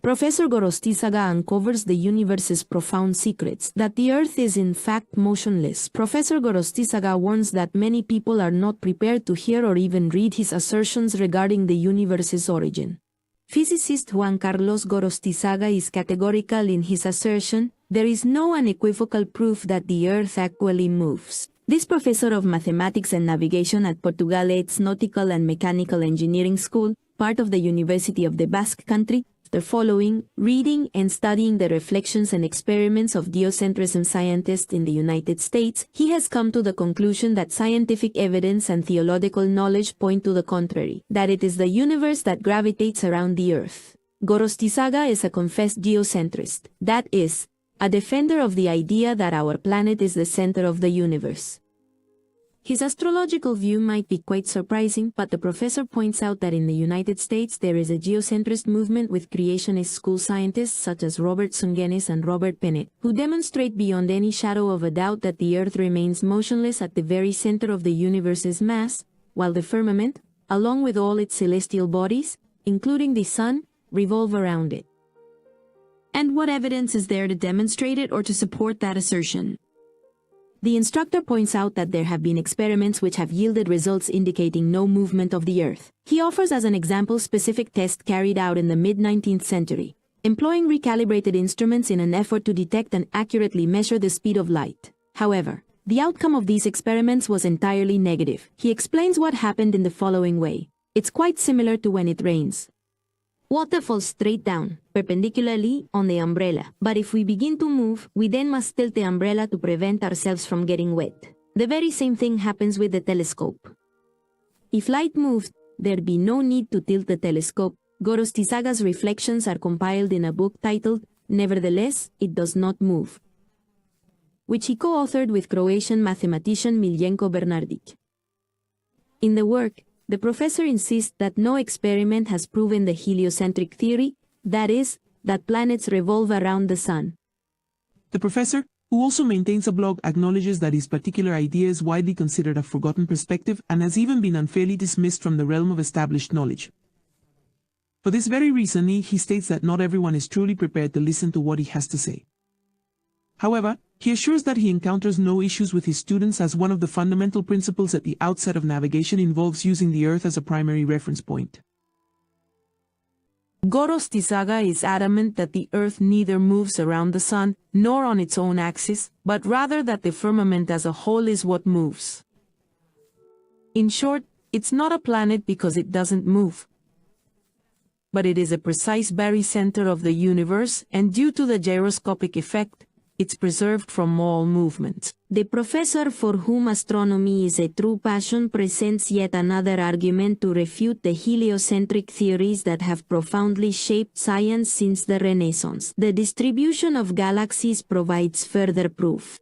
Professor Gorostizaga uncovers the universe's profound secrets, that the Earth is in fact motionless. Professor Gorostizaga warns that many people are not prepared to hear or even read his assertions regarding the universe's origin. Physicist Juan Carlos Gorostizaga is categorical in his assertion, there is no unequivocal proof that the Earth actually moves. This professor of mathematics and navigation at Portugale's Nautical and Mechanical Engineering School, part of the University of the Basque Country, after following, reading, and studying the reflections and experiments of geocentrism scientists in the United States, he has come to the conclusion that scientific evidence and theological knowledge point to the contrary, that it is the universe that gravitates around the Earth. Gorostizaga is a confessed geocentrist, that is, a defender of the idea that our planet is the center of the universe. His astrological view might be quite surprising, but the professor points out that in the United States there is a geocentrist movement with creationist school scientists such as Robert Sungenis and Robert Pennett, who demonstrate beyond any shadow of a doubt that the Earth remains motionless at the very center of the universe's mass, while the firmament, along with all its celestial bodies, including the sun, revolve around it. And what evidence is there to demonstrate it or to support that assertion? The instructor points out that there have been experiments which have yielded results indicating no movement of the Earth. He offers as an example specific test carried out in the mid-19th century, employing recalibrated instruments in an effort to detect and accurately measure the speed of light. However, the outcome of these experiments was entirely negative. He explains what happened in the following way. It's quite similar to when it rains. Water falls straight down, perpendicularly, on the umbrella. But if we begin to move, we then must tilt the umbrella to prevent ourselves from getting wet. The very same thing happens with the telescope. If light moved, there'd be no need to tilt the telescope. Gorostizaga's reflections are compiled in a book titled, Nevertheless, It Does Not Move, which he co-authored with Croatian mathematician Miljenko Bernardic. In the work, the professor insists that no experiment has proven the heliocentric theory, that is, that planets revolve around the sun. The professor, who also maintains a blog, acknowledges that his particular idea is widely considered a forgotten perspective and has even been unfairly dismissed from the realm of established knowledge. For this very reason, he states that not everyone is truly prepared to listen to what he has to say. However, he assures that he encounters no issues with his students as one of the fundamental principles at the outset of navigation involves using the Earth as a primary reference point. Gorostizaga is adamant that the Earth neither moves around the sun nor on its own axis, but rather that the firmament as a whole is what moves. In short, it's not a planet because it doesn't move, but it is a precise barycenter of the universe, and due to the gyroscopic effect, it's preserved from all movement. The professor, for whom astronomy is a true passion, presents yet another argument to refute the heliocentric theories that have profoundly shaped science since the Renaissance. The distribution of galaxies provides further proof.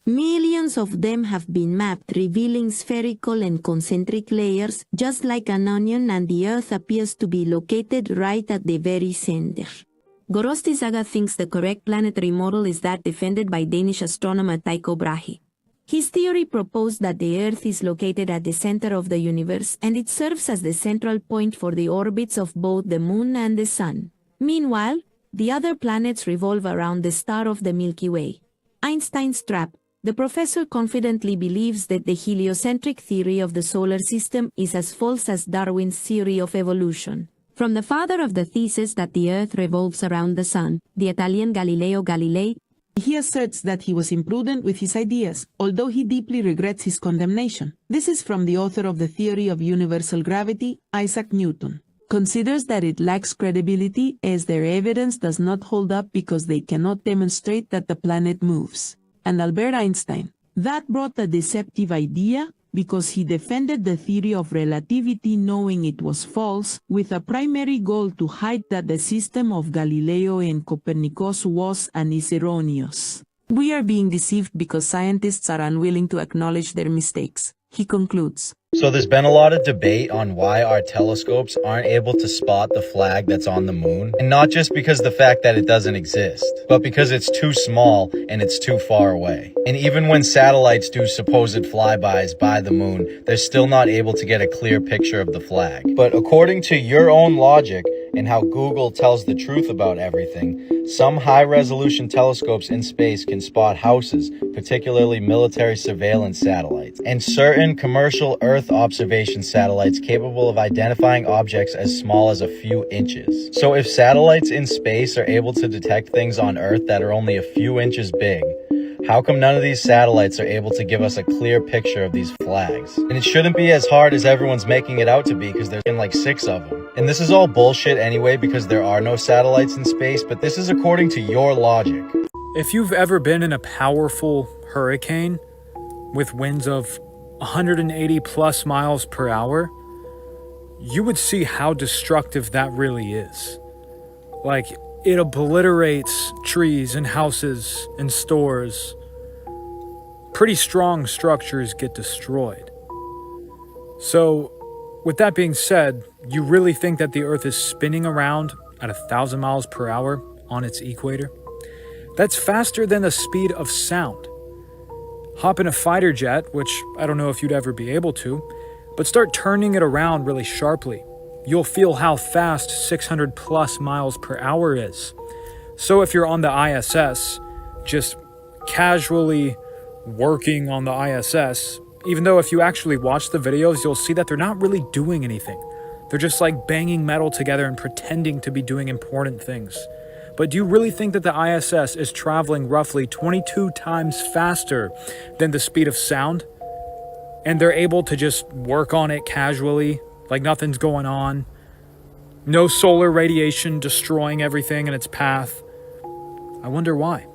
Millions of them have been mapped, revealing spherical and concentric layers, just like an onion, and the Earth appears to be located right at the very center. Gorostizaga thinks the correct planetary model is that defended by Danish astronomer Tycho Brahe. His theory proposed that the Earth is located at the center of the universe and it serves as the central point for the orbits of both the Moon and the Sun. Meanwhile, the other planets revolve around the star of the Milky Way. Einstein's trap. The professor confidently believes that the heliocentric theory of the solar system is as false as Darwin's theory of evolution. From the father of the thesis that the Earth revolves around the sun, the Italian Galileo Galilei, he asserts that he was imprudent with his ideas, although he deeply regrets his condemnation. This is from the author of the theory of universal gravity, Isaac Newton. Considers that it lacks credibility as their evidence does not hold up because they cannot demonstrate that the planet moves. And Albert Einstein, that brought a deceptive idea, because he defended the theory of relativity knowing it was false, with a primary goal to hide that the system of Galileo and Copernicus was and is erroneous. We are being deceived because scientists are unwilling to acknowledge their mistakes, he concludes. So there's been a lot of debate on why our telescopes aren't able to spot the flag that's on the moon. And not just because of the fact that it doesn't exist, but because it's too small and it's too far away. And even when satellites do supposed flybys by the moon, they're still not able to get a clear picture of the flag. But according to your own logic, and how Google tells the truth about everything, some high-resolution telescopes in space can spot houses, particularly military surveillance satellites, and certain commercial Earth observation satellites capable of identifying objects as small as a few inches. So if satellites in space are able to detect things on Earth that are only a few inches big, how come none of these satellites are able to give us a clear picture of these flags? And it shouldn't be as hard as everyone's making it out to be, because there's been like 6 of them. And this is all bullshit anyway, because there are no satellites in space, but this is according to your logic. If you've ever been in a powerful hurricane with winds of 180 plus miles per hour, you would see how destructive that really is. Like, it obliterates trees and houses and stores. Pretty strong structures get destroyed. So, with that being said, you really think that the Earth is spinning around at 1,000 miles per hour on its equator? That's faster than the speed of sound. Hop in a fighter jet, which I don't know if you'd ever be able to, but start turning it around really sharply. You'll feel how fast 600 plus miles per hour is. So if you're on the ISS, just casually working on the ISS, even though if you actually watch the videos, you'll see that they're not really doing anything. They're just like banging metal together and pretending to be doing important things. But do you really think that the ISS is traveling roughly 22 times faster than the speed of sound? And they're able to just work on it casually, like nothing's going on. No solar radiation destroying everything in its path. I wonder why.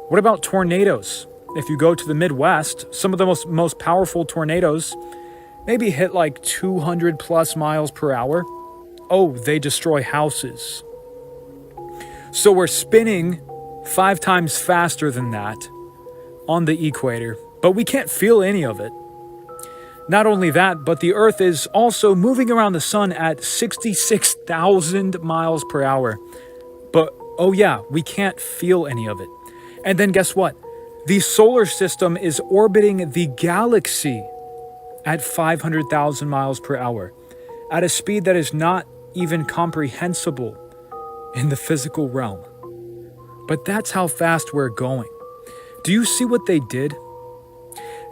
What about tornadoes? If you go to the Midwest, some of the most powerful tornadoes maybe hit like 200 plus miles per hour. Oh, they destroy houses. So we're spinning 5 times faster than that on the equator, but we can't feel any of it. Not only that, but the Earth is also moving around the sun at 66,000 miles per hour. But, oh yeah, we can't feel any of it. And then guess what? The solar system is orbiting the galaxy at 500,000 miles per hour, at a speed that is not even comprehensible in the physical realm. But that's how fast we're going. Do you see what they did?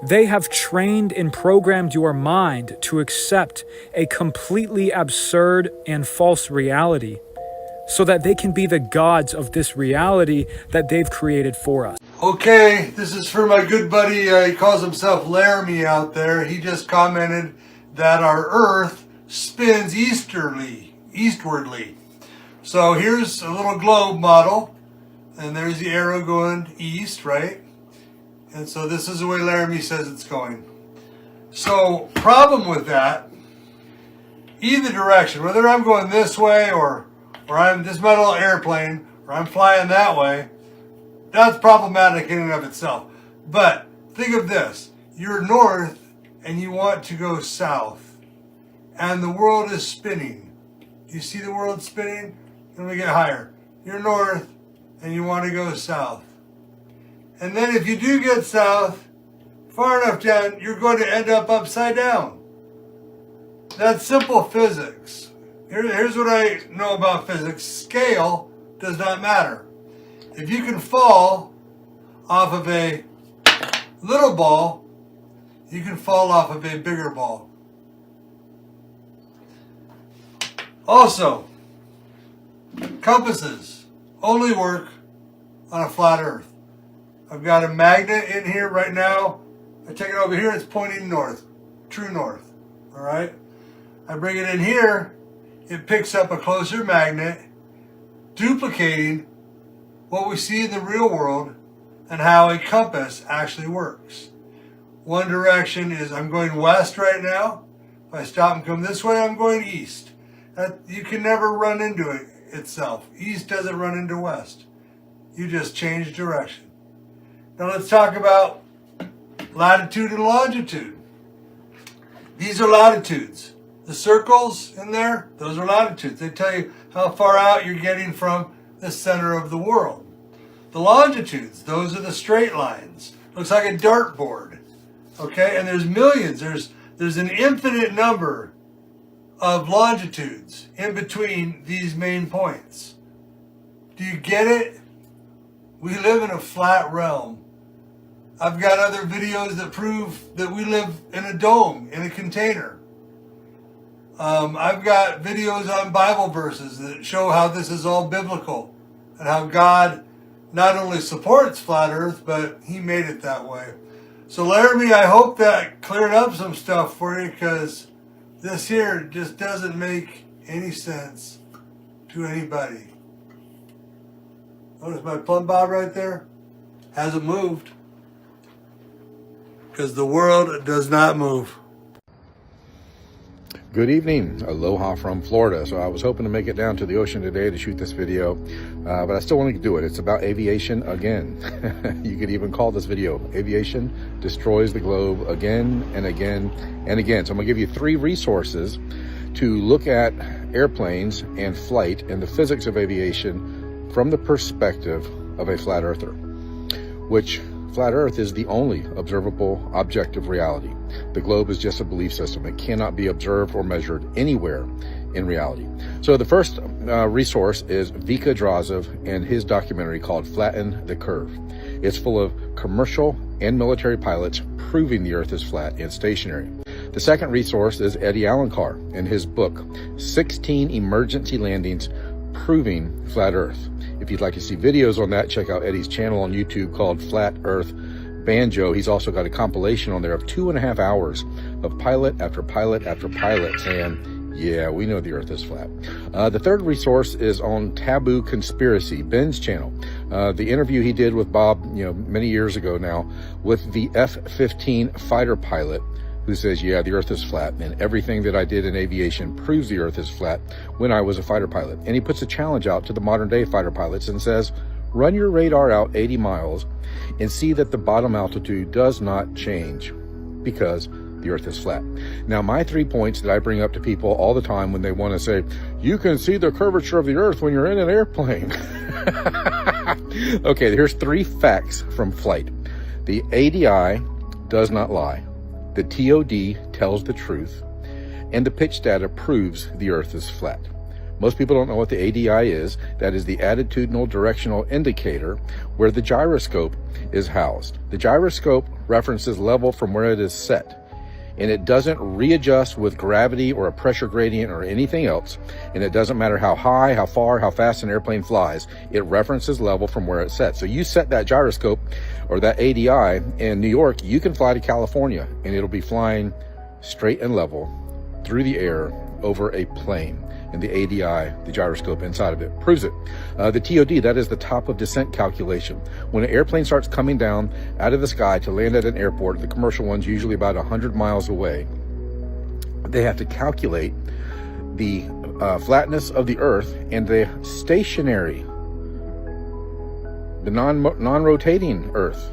They have trained and programmed your mind to accept a completely absurd and false reality so that they can be the gods of this reality that they've created for us. Okay, this is for my good buddy, he calls himself Laramie out there. He just commented that our Earth spins eastwardly. So here's a little globe model, and there's the arrow going east, right? And so this is the way Laramie says it's going. So, problem with that, either direction, whether I'm going this way or I'm this metal airplane, or I'm flying that way, that's problematic in and of itself. But think of this, you're north and you want to go south, and the world is spinning. You see the world spinning? Let me get higher. You're north and you want to go south. And then if you do get south, far enough down, you're going to end up upside down. That's simple physics. Here's what I know about physics. Scale does not matter. If you can fall off of a little ball, you can fall off of a bigger ball. Also, compasses only work on a flat earth. I've got a magnet in here right now. I take it over here, it's pointing north, true north, all right? I bring it in here, it picks up a closer magnet, duplicating what we see in the real world and how a compass actually works. One direction is I'm going west right now. If I stop and come this way, I'm going east. You can never run into it itself. East doesn't run into west. You just change direction. Now let's talk about latitude and longitude. These are latitudes. The circles in there, those are latitudes. They tell you how far out you're getting from the center of the world. The longitudes, those are the straight lines. Looks like a dartboard. Okay, and there's millions. There's an infinite number of longitudes in between these main points. Do you get it? We live in a flat realm. I've got other videos that prove that we live in a dome, in a container. I've got videos on Bible verses that show how this is all biblical and how God not only supports flat earth, but he made it that way. So Laramie, I hope that cleared up some stuff for you, because this here just doesn't make any sense to anybody. Notice my plumb bob right there? Hasn't moved. Because the world does not move. Good evening, aloha from Florida. So I was hoping to make it down to the ocean today to shoot this video, but I still wanted to do it. It's about aviation again. You could even call this video Aviation Destroys the Globe Again and Again and Again. So I'm gonna give you 3 resources to look at airplanes and flight and the physics of aviation from the perspective of a flat earther, which flat earth is the only observable objective reality. The globe is just a belief system. It cannot be observed or measured anywhere in reality. So the first resource is Vika Drazev and his documentary called Flatten the Curve. It's full of commercial and military pilots proving the earth is flat and stationary. The second resource is Eddie Alencar and his book, 16 Emergency Landings Proving Flat Earth. If you'd like to see videos on that, check out Eddie's channel on YouTube called Flat Earth Banjo. He's also got a compilation on there of 2.5 hours of pilot after pilot after pilot saying, yeah, we know the earth is flat. The third resource is on Taboo Conspiracy, Ben's channel. The interview he did with Bob, many years ago now, with the F-15 fighter pilot who says, yeah, the earth is flat, and everything that I did in aviation proves the earth is flat when I was a fighter pilot. And he puts a challenge out to the modern day fighter pilots and says, run your radar out 80 miles and see that the bottom altitude does not change because the earth is flat. Now, my 3 points that I bring up to people all the time when they want to say, you can see the curvature of the earth when you're in an airplane. Okay, here's 3 facts from flight. The ADI does not lie. The TOD tells the truth, and the pitch data proves the earth is flat. Most people don't know what the ADI is. That is the attitudinal directional indicator where the gyroscope is housed. The gyroscope references level from where it is set, and it doesn't readjust with gravity or a pressure gradient or anything else. And it doesn't matter how high, how far, how fast an airplane flies. It references level from where it's set. So you set that gyroscope or that ADI in New York, you can fly to California and it'll be flying straight and level through the air over a plane. And the ADI, the gyroscope inside of it, proves it. The TOD, that is the top of descent calculation. When an airplane starts coming down out of the sky to land at an airport, the commercial ones usually about 100 miles away, they have to calculate the flatness of the earth and the stationary, the non-rotating earth.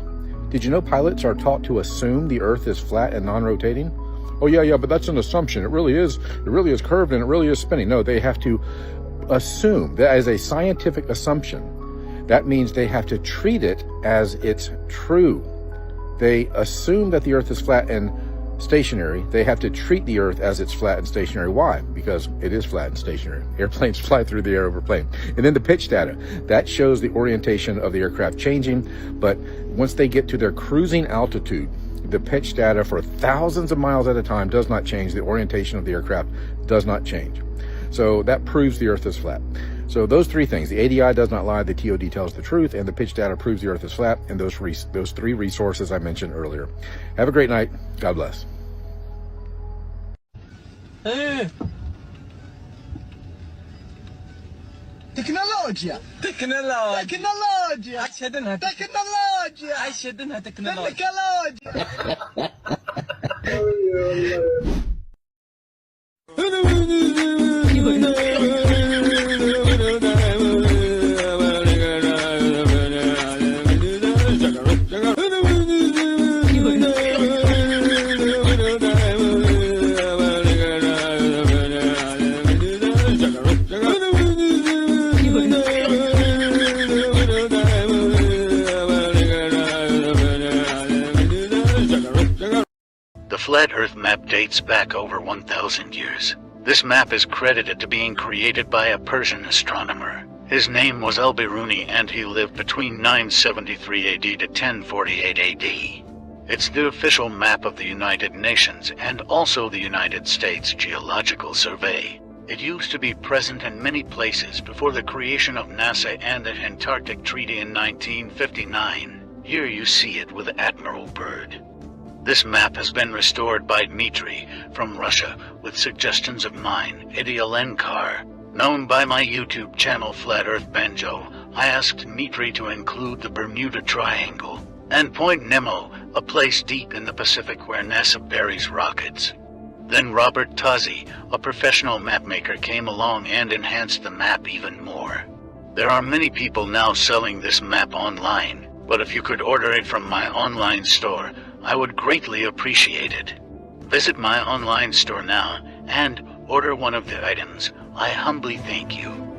Did you know pilots are taught to assume the earth is flat and non-rotating? Oh yeah, but that's an assumption. It really is curved and it really is spinning. No, they have to assume that as a scientific assumption. That means they have to treat it as it's true. They assume that the earth is flat and stationary. They have to treat the earth as it's flat and stationary. Why? Because it is flat and stationary. Airplanes fly through the air over plane. And then the pitch data, that shows the orientation of the aircraft changing. But once they get to their cruising altitude, the pitch data for thousands of miles at a time does not change. The orientation of the aircraft does not change. So that proves the earth is flat. So those 3 things, the ADI does not lie, the TOD tells the truth, and the pitch data proves the earth is flat, and those 3 resources I mentioned earlier. Have a great night. God bless. تكنولوجيا أشهدنها The flat Earth map dates back over 1,000 years. This map is credited to being created by a Persian astronomer. His name was Al-Biruni and he lived between 973 AD to 1048 AD. It's the official map of the United Nations and also the United States Geological Survey. It used to be present in many places before the creation of NASA and the Antarctic Treaty in 1959. Here you see it with Admiral Byrd. This map has been restored by Dmitry from Russia with suggestions of mine, Idialenkar. Known by my YouTube channel Flat Earth Banjo, I asked Dmitry to include the Bermuda Triangle and Point Nemo, a place deep in the Pacific where NASA buries rockets. Then Robert Tozzi, a professional mapmaker, came along and enhanced the map even more. There are many people now selling this map online, but if you could order it from my online store, I would greatly appreciate it. Visit my online store now and order one of the items. I humbly thank you.